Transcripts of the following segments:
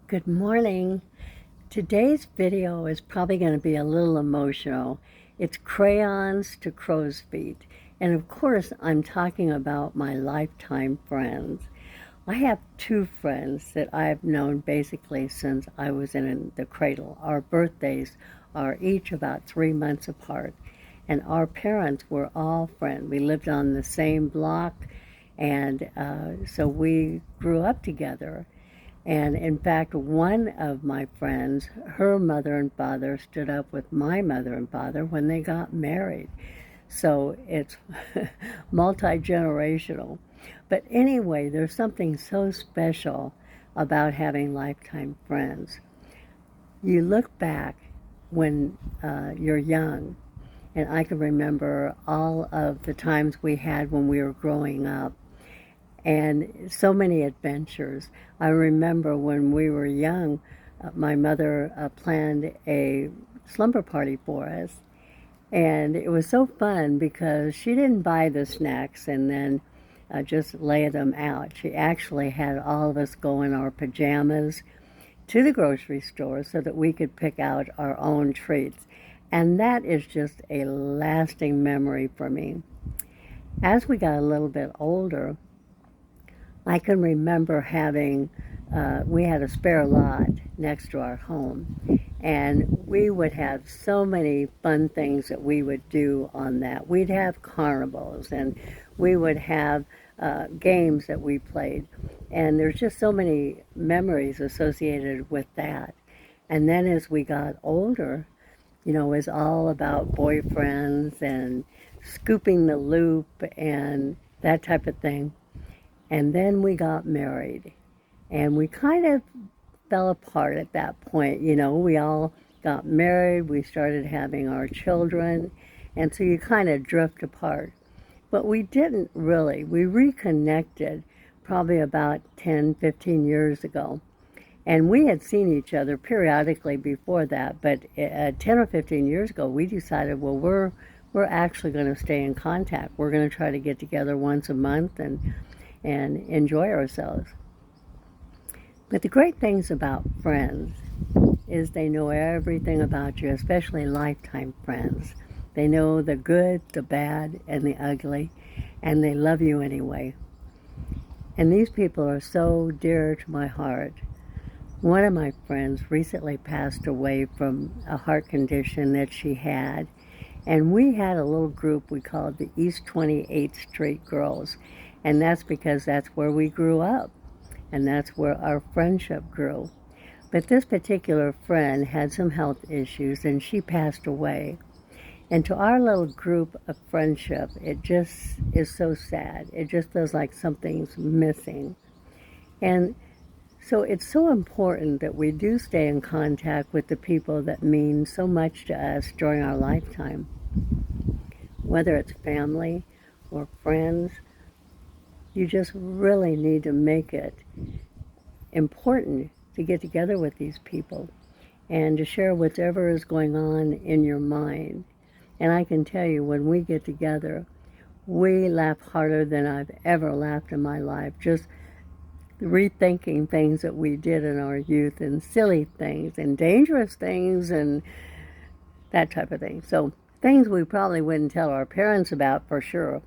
Good morning. Today's video is probably going to be a little emotional. It's crayons to crow's feet. And of course, I'm talking about my lifetime friends. I have two friends that I've known basically since I was in the cradle. Our birthdays are each about 3 months apart. And our parents were all friends. We lived on the same block, and so we grew up together. And in fact, one of my friends, her mother and father stood up with my mother and father when they got married. So it's multi-generational. But anyway, there's something so special about having lifetime friends. You look back when you're young, and I can remember all of the times we had when we were growing up and so many adventures. I remember when we were young, my mother planned a slumber party for us, and it was so fun because she didn't buy the snacks and then just lay them out. She actually had all of us go in our pajamas to the grocery store so that we could pick out our own treats. And that is just a lasting memory for me. As we got a little bit older, I can remember we had a spare lot next to our home, and we would have so many fun things that we would do on that. We'd have carnivals, and we would have games that we played, and there's just so many memories associated with that. And then as we got older, it was all about boyfriends and scooping the loop and that type of thing. And then we got married, and we kind of fell apart at that point. We all got married, we started having our children, and so you kind of drift apart. But we didn't really. We reconnected probably about 10, 15 years ago. And we had seen each other periodically before that, but 10 or 15 years ago, we decided, well, we're actually going to stay in contact. We're going to try to get together once a month and enjoy ourselves. But the great things about friends is they know everything about you, especially lifetime friends. They know the good, the bad, and the ugly, and they love you anyway. And these people are so dear to my heart. One of my friends recently passed away from a heart condition that she had, and we had a little group we called the East 28th Street Girls. And that's because that's where we grew up, and that's where our friendship grew. But this particular friend had some health issues, and she passed away. And to our little group of friendship, it just is so sad. It just feels like something's missing. And so it's so important that we do stay in contact with the people that mean so much to us during our lifetime, whether it's family or friends. You just really need to make it important to get together with these people and to share whatever is going on in your mind. And I can tell you, when we get together, we laugh harder than I've ever laughed in my life, just rethinking things that we did in our youth, and silly things and dangerous things and that type of thing. So things we probably wouldn't tell our parents about for sure.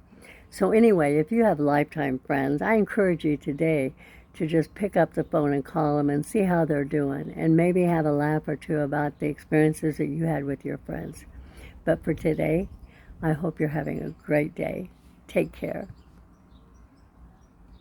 So anyway, if you have lifetime friends, I encourage you today to just pick up the phone and call them and see how they're doing, and maybe have a laugh or two about the experiences that you had with your friends. But for today, I hope you're having a great day. Take care.